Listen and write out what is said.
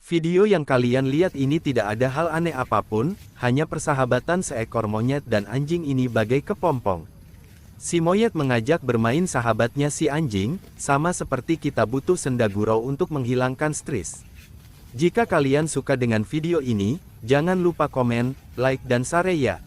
Video yang kalian lihat ini tidak ada hal aneh apapun, hanya persahabatan seekor monyet dan anjing ini bagai kepompong. Si monyet mengajak bermain sahabatnya si anjing, sama seperti kita butuh senda gurau untuk menghilangkan stres. Jika kalian suka dengan video ini, jangan lupa komen, like dan share ya.